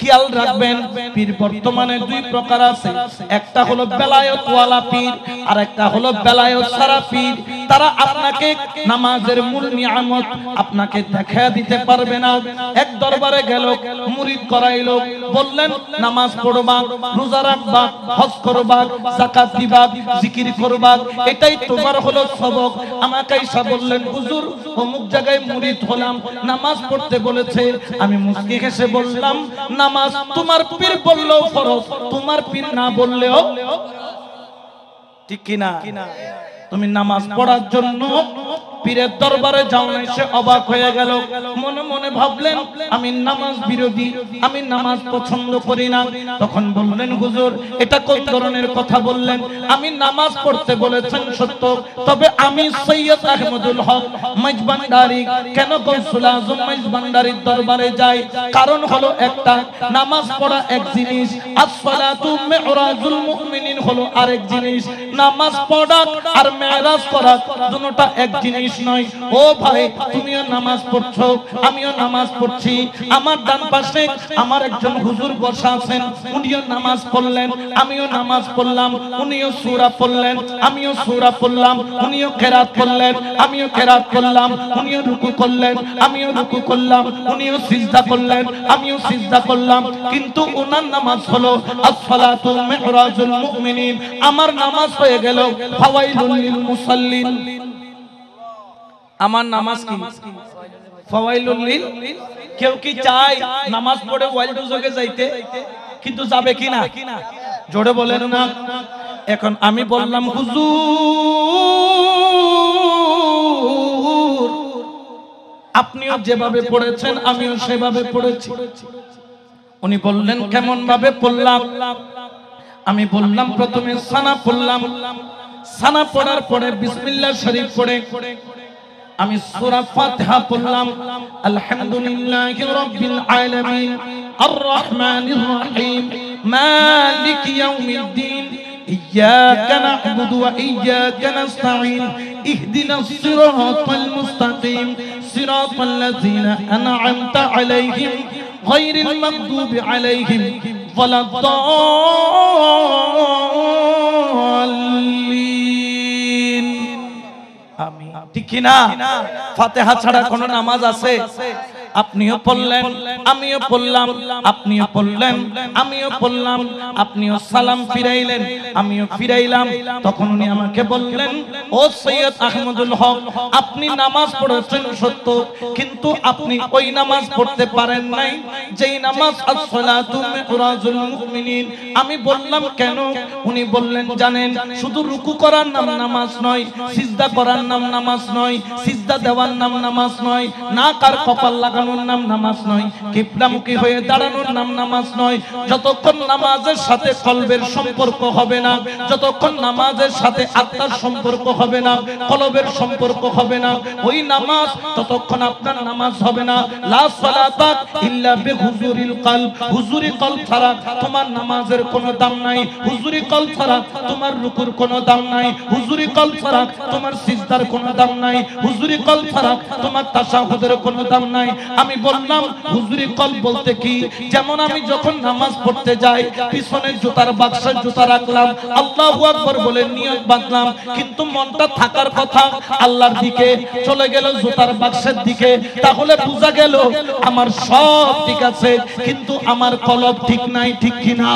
খেয়াল রাখবেন পীর বর্তমানে দুই প্রকার আছে, একটা হলো বেলায়েত ওয়ালা পীর আর একটা হলো বেলায়েত ছাড়া পীর। তারা আপনাকে নামাজের মূল নিয়ামত আপনাকে দেখায় দিতে পারবে না। এক দরবারে গেল, মুরিদ করাইলো, বললেন নামাজ পড়বা, রোজা রাখবা, হজ করবা, যাকাত দিবা, জিকির করবা, এটাই তোমার হলো সবক। আমাকে এসে বললেন হুজুর অমুক জায়গায় মুরিদ হলাম, নামাজ পড়তে বলেছে। আমি মুস্কি হেসে বললাম নামাজ তোমার পীর বললেও ফরজ, তোমার পীর না বললেও ঠিক কিনা? তুমি নামাজ পড়ার জন্য পীরের দরবারে যাও না। সে অবাক হয়ে গেল, মনে মনে ভাবলেন আমি নামাজ বিরোধী, আমি নামাজ পছন্দ করি না। তখন বললেন হুজুর এটা কোন ধরনের কথা বললেন? আমি নামাজ পড়তে বলেছেন সত্য, তবে আমি সৈয়দ আহমদুল হক মাইজভান্ডারী কেন গৌসুল আজম মাইজভান্ডারীর দরবারে যাই? কারণ হলো একটা, নামাজ পড়া এক জিনিস, as-সালাতু মি'রাজুল মুমিনিন হলো আরেক জিনিস। নামাজ পড়া আর মেরাজ করা দুটোটা এক জিনিস নয়। ও ভাই তুমিও নামাজ পড়ছো, আমিও নামাজ পড়ছি। আমার ডান পাশে আমার একজন হুজুর বসা আছেন, উনিও নামাজ পড়লেন, আমিও নামাজ পড়লাম। উনিও সূরা পড়লেন, আমিও সূরা পড়লাম। উনিও কিরাত পড়লেন, আমিও কিরাত করলাম। উনিও রুকু করলেন, আমিও রুকু করলাম। উনিও সিজদা করলেন, আমিও সিজদা করলাম। কিন্তু ওনার নামাজ হলো as-সালাতু মি'রাজুল মুমিনিন, আমার নামাজ হয়ে গেল ফাওয়াইলুল লিল মুসাল্লিন। আমার নামাজ কি ফাওয়াইলুল লিল। কেউ কি চায় নামাজ পড়ে ওয়াইল দুজকে যাইতে? কিন্তু যাবে কিনা জোরে বলেন না। এখন আমি বললাম হুজুর আপনিও যেভাবে পড়েছেন আমিও সেভাবে পড়েছি। উনি বললেন কেমন ভাবে পড়লাম? আমি বললাম প্রথমে সানা পড়লাম, সানা পড়ার পরে বিসমিল্লাহ শরীফ পড়ে আমি সূরা ফাতিহা পড়লাম। আলহামদুলিল্লাহি রাব্বিল আলামিন আর রহমানির রহিম মালিকি ইয়াউমিদ্দিন ইয়্যাকা না'বুদু ওয়া ইয়্যাকা নাস্তাঈন ইহদিনাস সিরাতাল মুস্তাকিম সিরাতাল লাযীনা আন'আমতা আলাইহিম গায়রিল মাগদুবি আলাইহিম ওয়ালাদ-দাল্লিন। আমিন। ঠিক কি না? ফাতিহা ছাড়া কোন নামাজ আছে? আপনিও পড়লেন, আমিও পড়লাম, আপনিও পড়লেন, আমিও পড়লাম। আপনিও সালাম ফিরাইলেন, আমিও ফিরাইলাম। তখন উনি আমাকে বললেন ও সৈয়দ আহমদুল হক আপনি নামাজ পড়েছেন সত্য, কিন্তু আপনি ওই নামাজ পড়তে পারেন নাই যেই নামাজ as-সালাতু মি'রাজুল মুমিনিন। আমি বললাম কেন? উনি বললেন জানেন শুধু রুকু করার নাম নামাজ নয়, সিজদা করার নাম নামাজ নয়, সিজদা দেওয়ার নাম নামাজ নয়, নাক আর কপাল লাগানোর নাম নামাজ নয়, কিবলামুখী হয়ে দাঁড়ানোর নাম নামাজ নয়। যতক্ষণ নামাজের সাথে কলবের সম্পর্ক হবে না, যতক্ষণ নামাজের সাথে আত্মার সম্পর্ক হবে না, কলবের সম্পর্ক হবে না, ওই নামাজ ততক্ষণ আপনার নামাজ হবে না। লা সালাতা ইল্লা বিহুজুরিল কলব, হুজুরি কলব ছাড়া তোমার নামাজের কোনো দাম নাই। হুজুরি কলব ছাড়া তোমার রুকুর কোনো দাম নাই। হুজুরি কলব ছাড়া তোমার সিজদার কোনো দাম নাই। হুজুরি কলব ছাড়া তোমার তাশাহুদের কোনো দাম নাই। আমি বললাম হুজুরি কলব বলতে কি? যেমন আমি যখন নামাজ পড়তে যাই পিছনে জুতার বাক্সে জুতা রাখলাম, আল্লাহু আকবার বলে নিয়ত বাঁধলাম, কিন্তু মনটা থাকার কথা আল্লাহর দিকে, চলে গেল জুতার বাক্সের দিকে। তাহলে বোঝা গেল আমার সব ঠিক আছে, কিন্তু আমার কলব ঠিক নাই। ঠিক কিনা?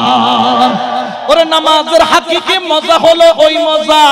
ওরে নামাজের হাকিকি মজা হলো ওই মজা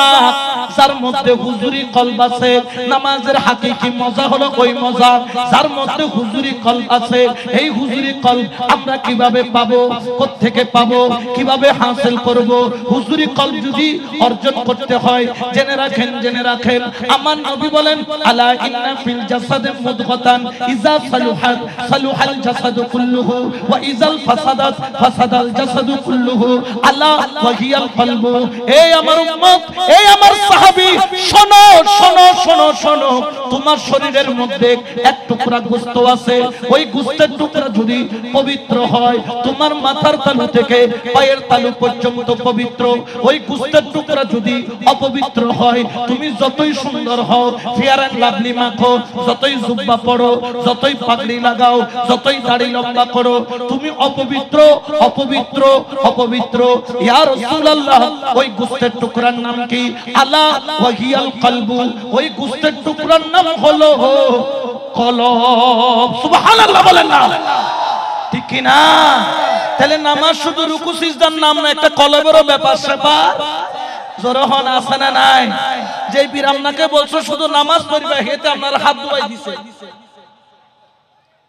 যার মধ্যে হুজুরি কলব আছে। নামাজের হাকিকি মজা হলো ওই মজা যার মধ্যে হুজুরি কলব আছে। এই হুজুরি কলব আমরা কিভাবে পাবো? কোত্থেকে পাবো? কিভাবে হাসিল করব? হুজুরি কলব যদি অর্জন করতে হয় জেনে রাখেন, জেনে রাখেন আমার নবী বলেন আলা ইন্না ফিল জাসাদি মুদগাতান ইযা সালুহাত সালুহাল জাসাদু কুল্লুহু ওয়া ইযাল ফাসাদাত ফাসাদাল জাসাদু কুল্লুহু আলা ওয়া হিয়াল কলবু। এই আমার উম্মত, এই আমার সাহাবী শোনো শোনো শোনো শোনো, তোমার শরীরের মধ্যে এক টুকরা গোশত আছে, ওই গোশতের টুকরা যদি পবিত্র হয়, তোমার মাথার তালু থেকে পায়ের তালু পর্যন্ত পবিত্র, ওই গোশতের টুকরা যদি অপবিত্র হয়, তুমি যতই সুন্দর হও, ফেয়ার এন্ড লাভলি মাখো, যতই জুব্বা পরো, যতই পাগড়ি লাগাও, যতই দাড়ি লম্বা করো, তুমি অপবিত্র অপবিত্র অপবিত্র। ইয়া রাসূলুল্লাহ, ওই গোশতের টুকরার নাম কি? আলা ওয়াহিয়াল কলবু, ওই গোশতের টুকরার নাম হলো কলব। সুবহানাল্লাহ বলেন না, ঠিক কি না? তাহলে নামাজ শুধু রুকু সিজদার নাম না, একটা কলবেরও ব্যাপার স্যাপার। জোরহন আছে না নাই? যে পীর আপনাকে বলছো শুধু নামাজ পড়বে, হেতে আপনার হাত ধুয়াই দিছে।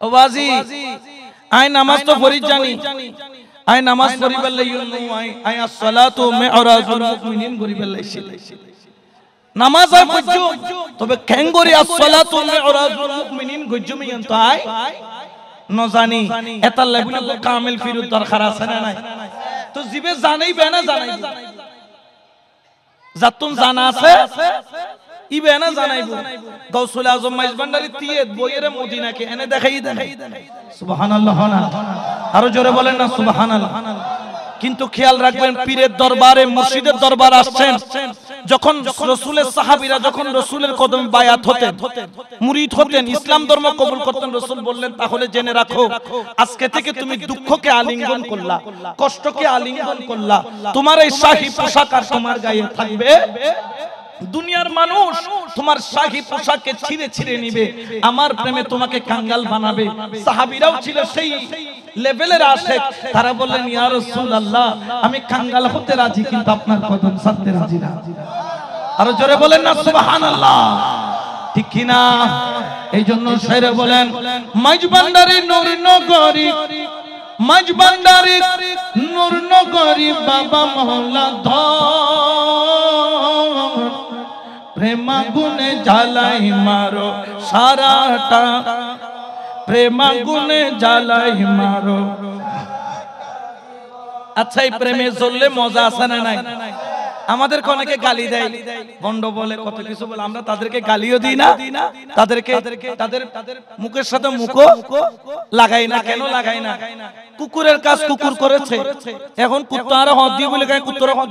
ও বাজি, আই নামাজ তো পড়ি জানি, আই নামাজ পড়িবার লাগি আই আসসালাতু মি'রাজুল মুমিনিন করিবার লাগি। নামাজ আই পড়ছো, তবে কেঙ্গরি আসসালাতু মি'রাজুল মুমিনিন গজ্জু মিয়ান তো আই ন জানি। এত লাগবে তো কামিল ফিরুত দরকার আছে না নাই? তো জিবে জানাই বেনা জানাই, যাতুন জানা আছে ইবে না জানাইবো। গাউসুল আজম মাইজ ভান্ডারী তিয়েত বইয়ের মদিনাকে এনে দেখাই দেখাই। সুবহানাল্লাহ না, আরো জোরে বলেন না সুবহানাল্লাহ। কিন্তু খেয়াল রাখবেন, পীরের দরবারে মুর্শিদের দরবার আসছেন, যখন রাসূলের সাহাবীরা যখন রাসূলের কদমে বায়াত হতেন, মুরিদ হতেন, ইসলাম ধর্ম কবুল করতেন, রাসূল বললেন তাহলে জেনে রাখো, আজকে থেকে তুমি দুঃখকে আলিঙ্গন করলা, কষ্টকে আলিঙ্গন করলা, তোমার এই শাহী পোশাক আর তোমার গায়ে থাকবে। দুনিয়ার মানুষ তোমার শাহী পোশাককে ছিঁড়ে ছিঁড়ে নিবে, আমার প্রেমে তোমাকে কাঙ্গাল বানাবে। সাহাবীরাও ছিল সেই লেভেলের আশিক, তারা বললেন ইয়া রাসূলুল্লাহ, আমি কাঙ্গাল হতে রাজি, কিন্তু আপনার কদম ছাড়তে রাজি না। আরো জোরে বলেন না সুবহানাল্লাহ, ঠিক কি না? এই জন্য শায়রে বলেন, মাইজ ভান্ডারী নূর নগরী, মাইজ ভান্ডারী নূর নগরী, বাবা মওলা ধর, প্রেমা গুনে জ্বালাই মারো সারাটা, প্রেমা গুনে জ্বালাই মারো। আচ্ছা, এই প্রেমে জ্বললে মজা আছে না নাই? আমাদের অনেকে গালি দেয়, বন্ড বলে, কত কিছু বলে, আমরা তাদেরকে গালিও দিই না, তাদেরকে তাদের মুখের সাথে মুখও লাগাই না। কেন লাগাই না? কুকুরের কাজ কুকুর করেছে, এখন কুত্তার হদ দিয়ে বলে গায়ে কুত্তর হদ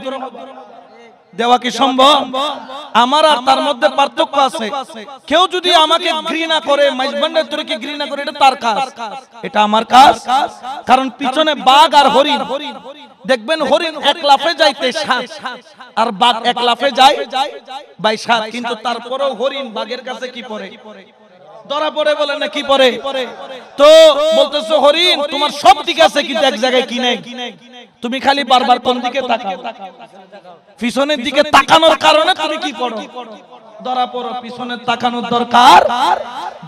দেওয়া কি সম্ভব? আমার আর তার মধ্যে পার্থক্য আছে। কেউ যদি আমাকে ঘৃণা করে, মাইজ ভান্ডারী তোরকে ঘৃণা করে, এটা তার কাজ, এটা আমার কাজ। কারণ পিছনে বাঘ আর হরিণ, দেখবেন হরিণ এক লাফে যাইতে 7 আর বাঘ এক লাফে যায় 22, কিন্তু তারপরেও হরিণ বাঘের কাছে কি পড়ে? ধরা পড়ে। বলেন না কি পড়ে? তো বলতেছো হরিণ তোমার সব দিক আছে, কিন্তু এক জায়গায় কি নাই? তুমি খালি বারবার কোন দিকে তাকাও? পিছনের দিকে তাকানোর কারণে তুমি কি পড়ো? ধরা পড়ো। পিছনে তাকানোর দরকার।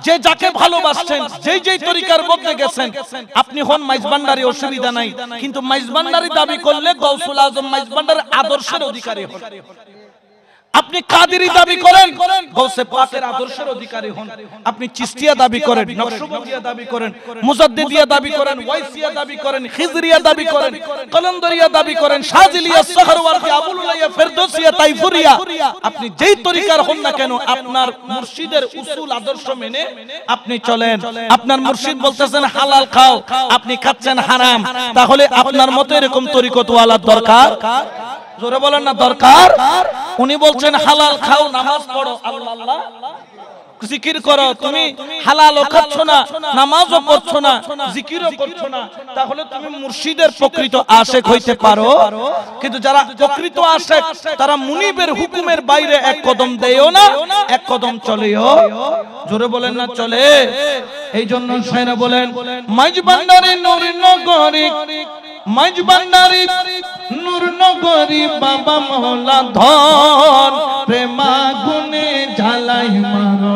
যে যাকে ভালোবাসছেন, যেই যেই তরিকার মধ্যে গেছেন, আপনি হন মাইজ ভান্ডারী, অসুবিধা নাই, কিন্তু মাইজ ভান্ডারী দাবি করলে গাউসুল আজম মাইজ ভান্ডারীর আদর্শের অধিকারী হন। আপনি কাদেরী দাবি করেন, গাউসে পাকের আদর্শের অধিকারী হন। আপনি চিশতিয়া দাবি করেন, নকশবন্দিয়া দাবি করেন, মুজাদ্দিদিয়া দাবি করেন, ওয়াইসিয়া দাবি করেন, খিজরিয়া দাবি করেন, কলন্দরিয়া দাবি করেন, শাজিলিয়া, সাহরওয়ার্দী, আবুলুলাইয়া, ফেরদৌসিয়া, তাইফুরিয়া, আপনি যেই তরিকার হন না কেন, আপনার মুর্শিদের উসুল আদর্শ মেনে আপনি চলেন। আপনার মুর্শিদ বলতেছেন হালাল খাও, আপনি খাচ্ছেন হারাম, তাহলে আপনার মতো এরকম তরিকতওয়ালার দরকার। জোরে বলেন না দরকার। উনি বলছেন হালাল খাও, নামাজ পড়ো, আল্লাহ আল্লাহ জিকির করো, তুমি হালালও খাচ্ছ না, নামাজও পড়ছো না, জিকিরও করছো না, তাহলে তুমি মুর্শিদের প্রকৃত আশিক হইতে পারো। কিন্তু যারা প্রকৃত আশিক, তারা মুনিবের হুকুমের বাইরে এক কদম দেয়ও না, এক কদম চলেও। জোরে বলেন না চলে। এই জন্য শায়রা বলেন, মাইজ ভান্ডারী নূর নগরী, মাইজ ভান্ডারী নূর নগরী, বাবা মওলা ধর, প্রেমা গুনে জ্বালাই মারো।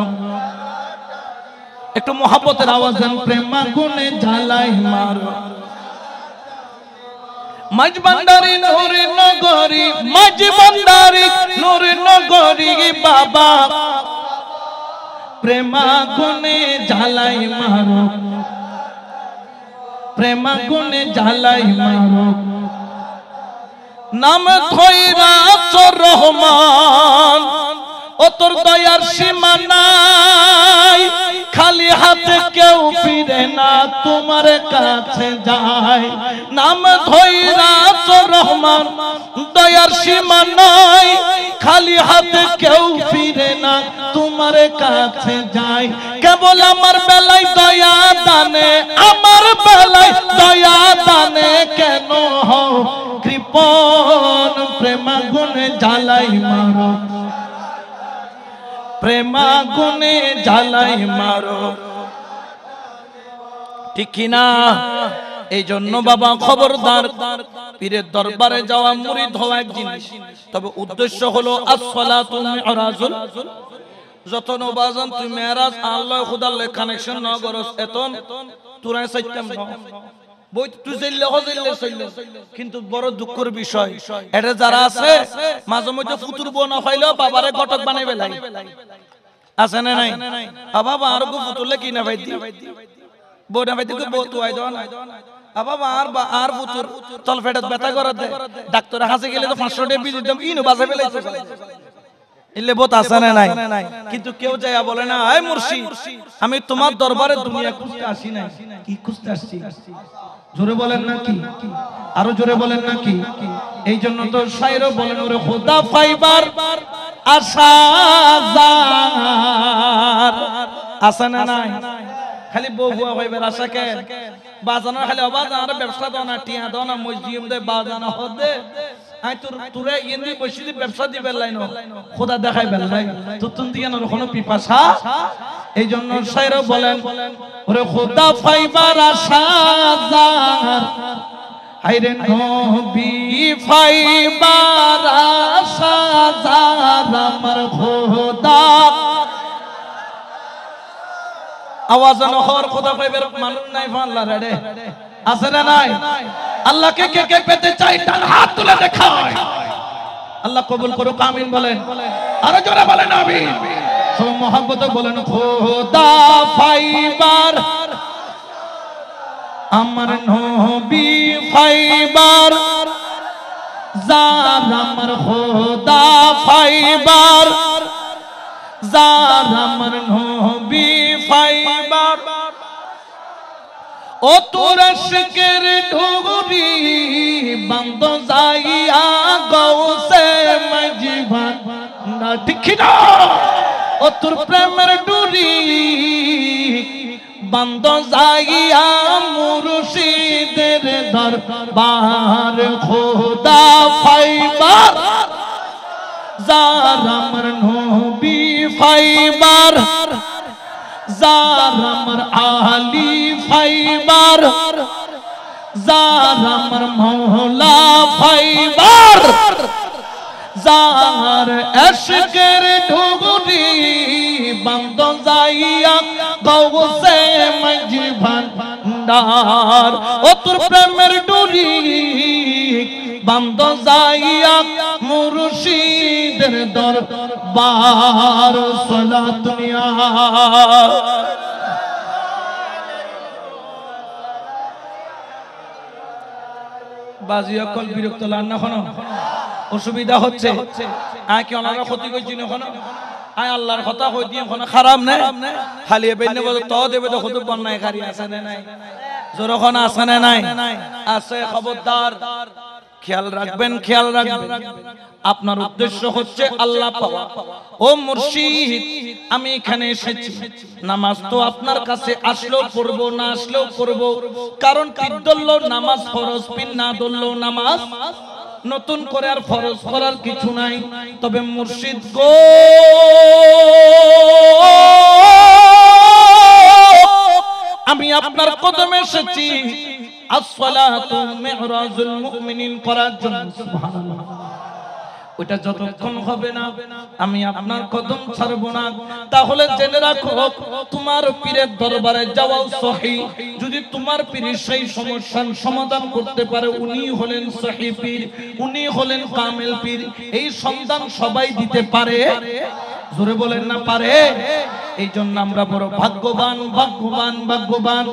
একটু মোহাব্বতের আওয়াজ দেন, প্রেমা গুনে জ্বালাই মারো। মাইজ ভান্ডারী নূর নগরী, মাইজ ভান্ডারী নূর নগরী, বাবা প্রেমা গুনে জ্বালাই মারো, প্রেমা গুনে জ্বালাই মারো। নাম ধইরা রহমান ও তোর দয়ার সীমা নাই খালি হাতে কেউ ফিরে না তোমার কাছে যায় নাম ধইরা রহমান দয়ার সীমা নাই খালি হাতে কেউ ফিরে না তোমার কাছে যায় কেবল আমার বেলায় দয়া দানে আমার বেলায় দয়া দানে কেন হও কৃপণ প্রেমাগুনে জ্বালাই মারো প্রেমাগুনে জ্বালাই মারো ঠিক কিনা এই জন্য বাবা খবরদার পীরের দরবারে যাওয়া মুরিদ হওয়া এক জিনিস তবে উদ্দেশ্য হলো আসসালাতু মিরাজুল যত নবাজান তুই মেরাজ আল্লাহ খুদার লে কানেকশন না করস এতন তুরাই সাইতাম না বই তুই জেলে হজেলে সইলে কিন্তু বড় দুঃখের বিষয় এটা যারা আছে মাঝে মধ্যে ফুতুর বোনা ফাইলো বাবারে ঘটক বানাইবে লাই আছে না নাই বাবা আর গো ফুতুলে কি না ভাইদি বোনা ভাইদি গো বউ তুই দাও না বাবা আর ফুতুর তল ফেটত ব্যথা করে দে ডাক্তার হাসে গেলে তো 500 টাকা বিল দিতাম ইনো বাজাবে লাইছে ইলে বহুত আছে না নাই কিন্তু কেউ যায়া বলে না এই মুর্শিদ আমি তোমার দরবারে দুনিয়া খুঁজতে আসি না কি খুঁজতে আসছি জোরে বলেন না কি আরো জোরে বলেন না কি এই জন্য তো শায়রও বলেন ওরে খোদা ফাইবার আশা জার আছে না নাই খালি বউ বুয়া হইবার আশা কে বাজানো খালি অবাজানো ব্যবসা দাও না টিয়া দাও না মসজিদ দে বাজানো হদে আই তোরে ইন্দি বসিলি ব্যবসা দিবে লাইনো খোদা দেখাই বেলাই তুতুন দিয়া না কোনো পিপাসা এই জন্য শায়রও বলেন ওরে খোদা ফাইবার আশা জার হায়রে নবী ফাইবার আশা জার আমার খোদা আওয়াজ না হর খোদা ফাইবার মানুষ নাই ফাল্লা রে আছে না নাই আল্লাহকে কে কে পেতে চাই ডান হাত তুলে দেখায় আল্লাহ কবুল করুক আমিন বলেন আর জোরে বলেন আমিন সব মোহাব্বতে বলেন খোদা ফাইবার আমার নবী ফাইবার জান আমার খোদা ফাইবার জান আমার নবী ফাইবার ও তোর আশিকের ঢুগুরি বন্ধ যাইয়া গৌসে মজিবান না ঠিক না ও তোর প্রেমের ডুরি বন্ধ যাইয়া মুর্শিদের দরবার খোদা ফাইবার জার আমার নবী ফাইবার জার আমার আলী ফাইবার জার আমার মওলা ফাইবার জার আশিকের ঢুগুরি বন্ধ যাইয়া গৌসে মজিবান ডার ও তোর প্রেমের ডুরি বন্ধ যাইয়া মুর্শিদের দরবার সালাত নিয়া বাজি অকল বিরক্ত লান না কোনো অসুবিধা হচ্ছে আয় কি ওনারা ক্ষতি করছি না কোনো আয় আল্লাহর কথা কই দিয়ে কোনো খারাপ না খালি বেনে বলে তো দেবে তো খুদ বন্যায় কারি আছে না নাই জোরখন আছে না নাই আছে খবরদার খেয়াল রাখবেন আপনার উদ্দেশ্য হচ্ছে আল্লাহ পাওয়া ও মুর্শিদ আমি এখানে এসেছি নামাজ তো আপনার কাছে আসলেও পড়বো না আসলেও পড়বো কারণ পীর দললো নামাজ ফরজ পীর না দললো নামাজ নতুন করে আর ফরজ করার কিছু নাই তবে মুর্শিদ গো আমি আপনার কদমে এসেছি আসসালাতু মিরাজুল মুমিনিন করার জন্য সুবহানাল্লাহ ওটা যতক্ষণ হবে না আমি আপনার কদম ছাড়ব না তাহলে জেনে রাখো তোমার পীরের দরবারে যাওয়াও সহিহ যদি তোমার পীর সেই সমস্যার সমাধান করতে পারে উনি হলেন সহিহ পীর উনি হলেন কামেল পীর এই সন্ধান সবাই দিতে পারে জোরে বলেন না পারে এই জন্য আমরা বড় ভাগ্যবান ভাগ্যবান ভাগ্যবান।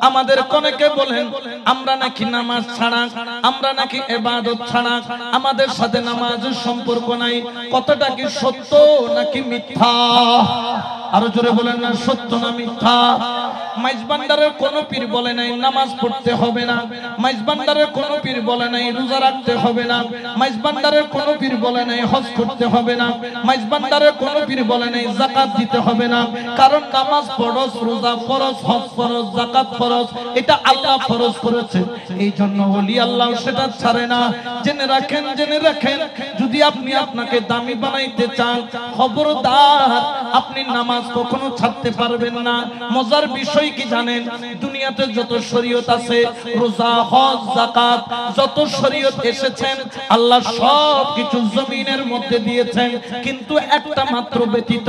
আমাদের অনেকে বলেন আমরা নাকি নামাজ ছাড়া, আমরা নাকি ইবাদত ছাড়া, আমাদের সাথে নামাজের সম্পর্ক নাই। কতটা কি সত্য নাকি মিথ্যা? আরো জোরে বলেন না, সত্য না মিথ্যা? মাইজবান্ডারের কোন পীর বলে নাই নামাজ পড়তে হবে না, মাইজবান্ডারের কোন পীর বলে নাই রোজা রাখতে হবে না, মাইজবান্ডারের কোন পীর বলে নাই হজ করতে হবে না, মাইজবান্ডারের কোন পীর বলে নাই যাকাত দিতে হবে না। কারণ নামাজ ফরজ, রোজা ফরজ, হজ ফরজ, যাকাত ফরজ, এটা আল্লাহ ফরজ করেছে। এই জন্য ওলি আল্লাহ সেটা ছাড়ে না। জেনে রাখেন, জেনে রাখেন, যদি আপনি আপনাকে দামি বানাইতে চান, খবরদার আপনি নামাজ কখনো ছাড়তে পারবেন না। মজার বিষয় কি জানেন? দুনিয়াতে যত শরীয়ত আছে, রোজা, হজ, যাকাত, যত শরীয়ত এসেছেন আল্লাহ সব কিছু জমিনের মধ্যে দিয়েছেন, কিন্তু একটা মাত্র ব্যতীত,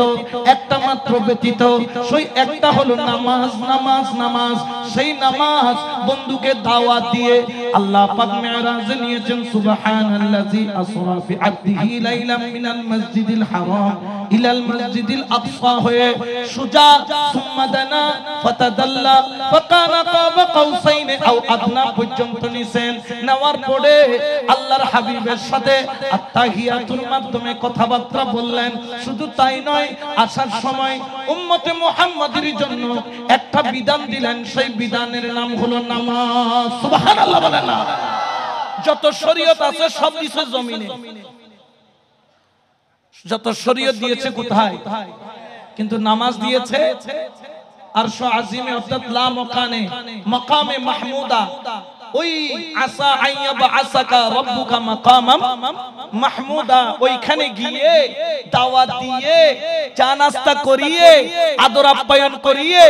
একটা মাত্র ব্যতীত, সেই একটা হলো নামাজ। নামাজ, নামাজ, সেই নামাজ বন্ধুকে দাওয়াত দিয়ে আল্লাহ পাক মেরাজে নিয়েছেন। সুবহানাল্লাযী আসরা বিআবদিহি লাইলাম মিনাল মাসজিদিল হারাম ইলাল মাসজিদিল আকসা হয়ে সুজা সুম্মা দানা ফাতাদাল্লা ফাকানা কাবা কাউসাইন আও আদনা পর্যন্ত নিছেন। নেওয়ার পরে আল্লাহর হাবিবের সাথে আত্তাহিয়াতুর মাধ্যমে কথাবার্তা বললেন। শুধু তাই নয়, আসার সময় উম্মতে মুহাম্মাদের জন্য একটা বিধান দিলেন, সেই বিধানের নাম হলো নামাজ। সুবহানাল্লাহ বলেন না? যত শরীয়ত আছে সব কিছু জমিনে, যত শরীয়ত দিয়েছে কোথায়? কিন্তু নামাজ দিয়েছে আরশ আজিমে, অর্থাৎ লা মাকানে, মাকামে মাহমুদা। ওই আসা আইয়াবা আসাকা রব্বুকা মাকামাম মাহমুদা, ওইখানে গিয়ে দাওয়াত দিয়ে, চা নাস্তা করিয়ে, আদর আপ্যায়ন করিয়ে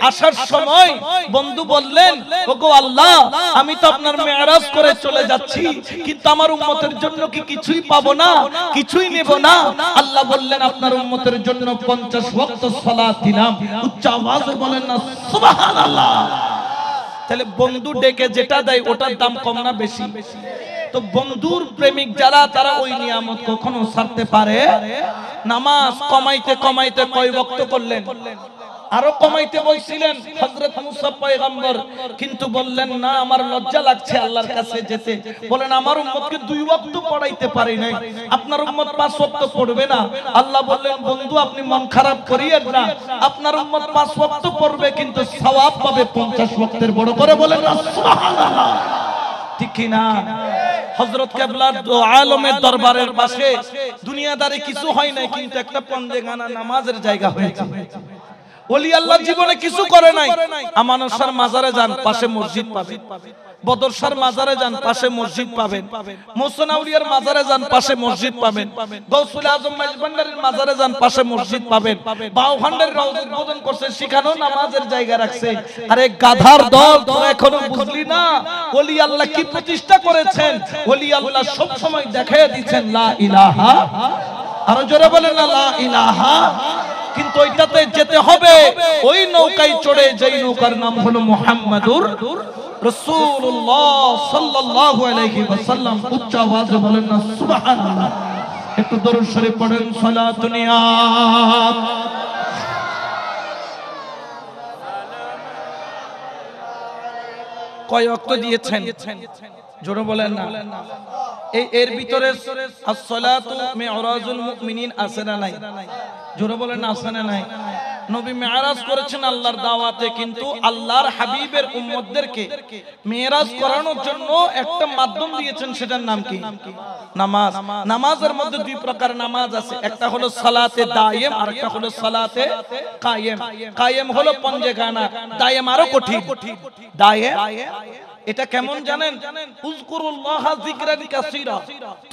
আসার সময় বন্ধু বললেন, ওগো আল্লাহ, আমি তো আপনার মেরাজ করে চলে যাচ্ছি, কিন্তু আমার উম্মতের জন্য কি কিছুই পাবো না, কিছুই নেব না? আল্লাহ বললেন, আপনার উম্মতের জন্য 50 ওয়াক্ত সালাত দিলাম। উচ্চ আওয়াজে বলেন না সুবহানাল্লাহ। তাহলে বন্ধু ডেকে যেটা দেয় ওটার দাম কম না বেশি? তো বন্ধুর প্রেমিক যারা, তারা ওই নিয়ামত কখনো ছাড়তে পারে? নামাজ কমাইতে কমাইতে কয় ওয়াক্ত করলেন? আরো কমাইতে বলছিলেন হযরত মুসা পয়গম্বর, কিন্তু বললেন না, আমার লজ্জা লাগছে আল্লাহর কাছে যেতে। বলেন, আমার উম্মতকে 2 ওয়াক্ত পড়াইতে পারি নাই, আপনার উম্মত 5 ওয়াক্ত পড়বে না? আল্লাহ বললেন, বন্ধু আপনি মন খারাপ করিয়েন না, আপনার উম্মত 5 ওয়াক্ত পড়বে, কিন্তু সওয়াব পাবে 50 ওয়াক্তের। বড় করে বলেন না সুবহানাল্লাহ। ঠিক কি না? হযরত কেবলার আলমের দরবারের পাশে দুনিয়াদারি কিছু হয় নাই, কিন্তু একটা পঞ্জেগানা নামাজের জায়গা হয়েছে। ওলি আল্লাহ জীবনে কিছু করে নাই। আমানত শাহর মাজারে যান, পাশে মসজিদ পাবেন। বদর শাহর মাজারে যান, পাশে মসজিদ পাবেন। মোহসেন আউলিয়ার মাজারে যান, পাশে মসজিদ পাবেন। গৌসুল আজম মাইজবান্ডারির মাজারে যান, পাশে মসজিদ পাবেন। বাউখান্ডের রওজা উদ্বোধন করছে, সেখানেও নামাজের জায়গা রাখছে। আরে গাধার দল, তোরা এখনো বুঝলি না ওলি আল্লাহ কি প্রতিষ্ঠা করেছেন? ওলি আল্লাহ সব সময় দেখায় দিচ্ছেন লা ইলাহা। আরো জোরে বলেন না লা ইলাহা। কিন্তু ওইটাতে যেতে হবে ওই নৌকায় চড়ে, যেই নৌকার নাম হলো মুহাম্মাদুর রাসূলুল্লাহ সাল্লাল্লাহু আলাইহি ওয়াসাল্লাম। উচ্চ আওয়াজে বলেন না সুবহানাল্লাহ। একটু দরুদ শরীফ পড়েন, সালাতুন ইয়া। কয় ওয়াক্ত দিয়েছেন? জোরে বলেন না। এর ভিতরে as-salatu মি'রাজুল মুমিনিন আছে না নাই? জোরে বলেন না, আছে না নাই? নবী মেরাজ করেছেন আল্লাহর দাওয়াতে, কিন্তু আল্লাহর হাবিবের উম্মতদেরকে মেরাজ করানোর জন্য একটা মাধ্যম দিয়েছেন, সেটার নাম কি? নামাজ। নামাজের মধ্যে 2 প্রকার নামাজ আছে, একটা হলো সালাতে দায়েম, আর একটা হলো সালাতে কায়েম। কায়েম হলো পঞ্জেগানা, দায়েম আরো কঠিন। দায়েম এটা কেমন জানেন? উযকুরুল্লাহ যিকরান কাসীরা,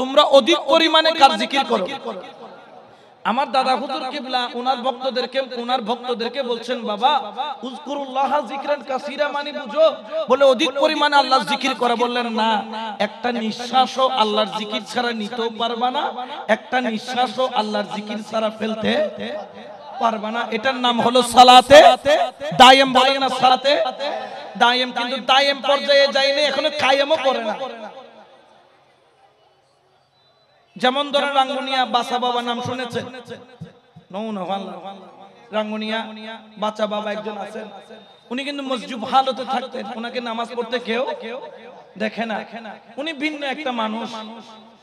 তোমরা অধিক পরিমাণে কার জিকির করো। আমার দাদা হুজুর কিবলা ওনার ভক্তদেরকে বলছেন, বাবা উযকুরুল্লাহ যিকরান কাসীরা মানে বুঝো? বলে অধিক পরিমাণে আল্লাহর জিকির করা। বললেন না, একটা নিঃশ্বাসও আল্লাহর জিকির ছাড়া নিতেও পারবা না, একটা নিঃশ্বাসও আল্লাহর জিকির ছাড়া ফেলতে পারবা না। এটার নাম হলো সালাতে দায়েম। বলেন না সালাতে দায়েম। কিন্তু দায়েম পর্যায়ে যায়নি, এখনো কায়েমও করে না। যেমন ধরেন রাঙ্গুনিয়া বাসা বাবা নাম শুনেছেন? রাঙ্গুনিয়া বাচ্চা বাবা একজন আছেন, উনি কিন্তু মসজিদ হালতে থাকতেন, ওনাকে নামাজ পড়তে কেউ দেখে না। উনি ভিন্ন একটা মানুষ,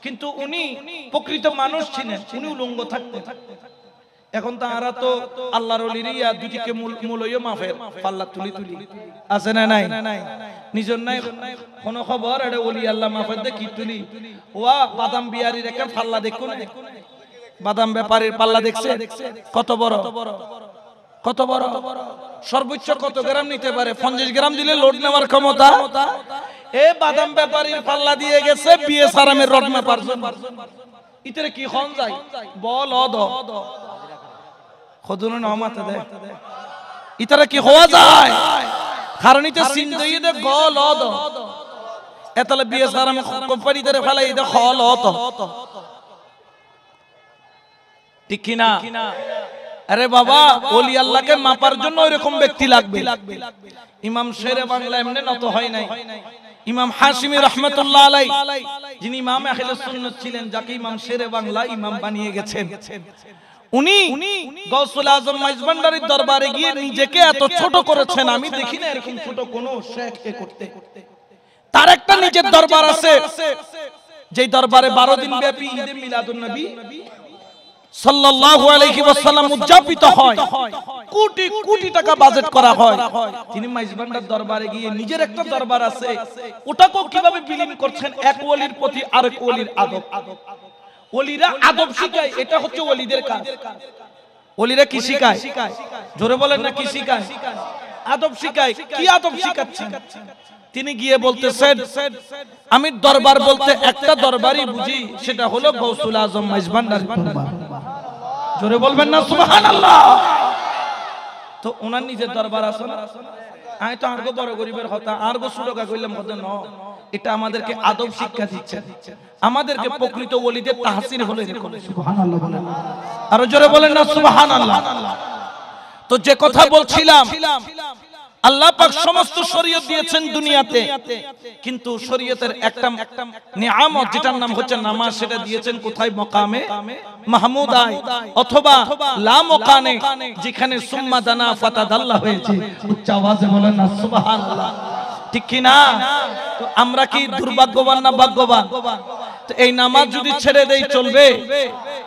কিন্তু উনি প্রকৃত মানুষ ছিলেন, উনি উলঙ্গ থাকতেন। এখন তারা তো আল্লাহর ওলিরা দুটিকে মূলইও মাফের পাল্লা তুলি আছে না নাই? নিজের নাই কোন খবর, এটা ওলি আল্লাহ মাফের দে কি তুলি ওয়া বাদাম বিয়ারির একটা পাল্লা দেখো না, বাদাম ব্যাপারীর পাল্লা দেখছে কত বড়, কত বড়, সর্বোচ্চ কত গ্রাম নিতে পারে? 50 গ্রাম দিলে লোড নেওয়ার ক্ষমতা। এ বাদাম ব্যাপারীর পাল্লা দিয়ে গেছে বিএস আরামের রড মেপার জন্য। ইতরে কি খন যায় বল অদ খদুন নমাতে দে, ইতরে কি হওয়া যায়? কারণ ইতে সিন্ধই দে গল অদ এতলে বিএস আরাম কোম্পানি ধরে ফেলাই দে খল অত, ঠিক কি না? আরে বাবা, ওলি আল্লাহকে মাপার জন্য এরকম ব্যক্তি লাগবে। ইমাম শেরে বাংলা এমনি নত হয় নাই। ইমাম হাশিমি রাহমাতুল্লাহ আলাইহি, যিনি ইমাম আহলে সুন্নাত ছিলেন, যাকে ইমাম শেরে বাংলা ইমাম বানিয়ে গেছেন, উনি গাউসুল আজম মাইজভান্ডারির দরবারে গিয়ে নিজেকে এত ছোট করেছেন, আমি দেখি না এরকম ছোট কোন শেখকে করতে। তার একটা নিজের দরবার আছে, যেই দরবারে 12 দিন ব্যাপী ঈদে মিলাদুন নবী সাল্লাল্লাহু আলাইহি ওয়াসাল্লাম উদযাপিত হয়, কোটি কোটি টাকা বাজেট করা হয়। তিনি মাইজভান্ডার দরবারে গিয়ে নিজের একটা দরবার আছে, ওটাকে কিভাবে বিলীন করছেন এক ওলির প্রতি আরেক ওলির আদব। ওলিরা আদব শিখায়, এটা হচ্ছে ওলিদের কাজ। ওলিরা কি শিখায়? জোরে বলেন না, কি শিখায়? আদব শিখায়। কি আদব শিখাচ্ছেন? তিনি গিয়ে বলতেছেন, আমি দরবার বলতে একটা দরবারই বুঝি, সেটা হলো গাউসুল আজম মাইজভান্ডারির দরবার। জোরে বলবেন না সুবহানাল্লাহ। তো ওনার নিজের দরবার আছে না? আমি তো আরগো বড় গরিবের কথা, আরগো সুরকা কইলাম কথা ন। এটা আমাদেরকে আদব শিক্ষা দিচ্ছে, আমাদেরকে প্রকৃত ওলিদের তাহসিন হলো এরকম। সুবহানাল্লাহ বলেন, আর জোরে বলেন না সুবহানাল্লাহ। তো যে কথা বলছিলাম, আল্লাহ পাক সমস্ত শরীয়ত দিয়েছেন দুনিয়াতে, কিন্তু শরীয়তের একটা নিয়ামত যেটার নাম হচ্ছে নামাজ, সেটা দিয়েছেন কোথায়? মাকামে মাহমুদায় অথবা লা মাকানে, যেখানে সুম্মা দানা ফাতাদাল্লাহ হয়েছে। উচ্চ আওয়াজে বলেন না সুবহানাল্লাহ, ঠিক কি না? তো আমরা কি দুর্ভাগ্যবান না ভাগ্যবান? তো এই নামাজ যদি ছেড়ে দেই চলবে?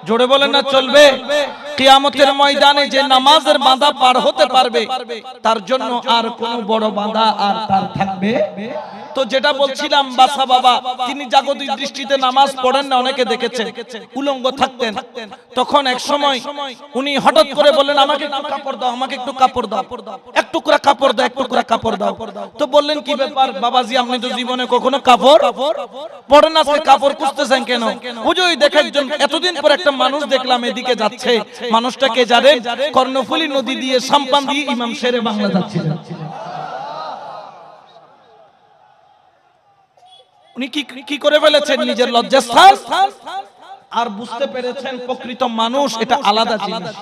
জোরে বলেন না চলবে? কিয়ামতের ময়দানে যে নামাজের বাঁধা পার হতে পারবে, তার জন্য আর কোন বড় বাঁধা আর তার থাকবে। তো যেটা বলছিলাম, বাসা বাবা তিনি জাগতিক দৃষ্টিতে নামাজ পড়েন না, অনেকে দেখেছেন উলঙ্গ থাকতেন। তখন এক সময় উনি হঠাৎ করে বললেন, আমাকে একটু কাপড় দাও, আমাকে একটু কাপড় দাও, এক টুকরা কাপড় দাও, এক টুকরা কাপড় দাও। তো বললেন, কি ব্যাপার বাবাজি, আপনি তো জীবনে কখনো কাপড় পড়েন না, আজকে কাপড় খুঁজতেছেন কেন? ওই দেখেন, এতদিন পর একটা মানুষ দেখলাম এদিকে যাচ্ছে। মানুষটা কে জানেন? কর্ণফুলী নদী দিয়ে সাম্পান দিয়ে ইমাম শেরে বাংলা যাচ্ছিলেন। উনি কি করে ফেলেছেন? নিজের লজ্জাস্থান। আর বুঝতে পেরেছেন প্রকৃত মানুষ এটা আলাদা জিনিস।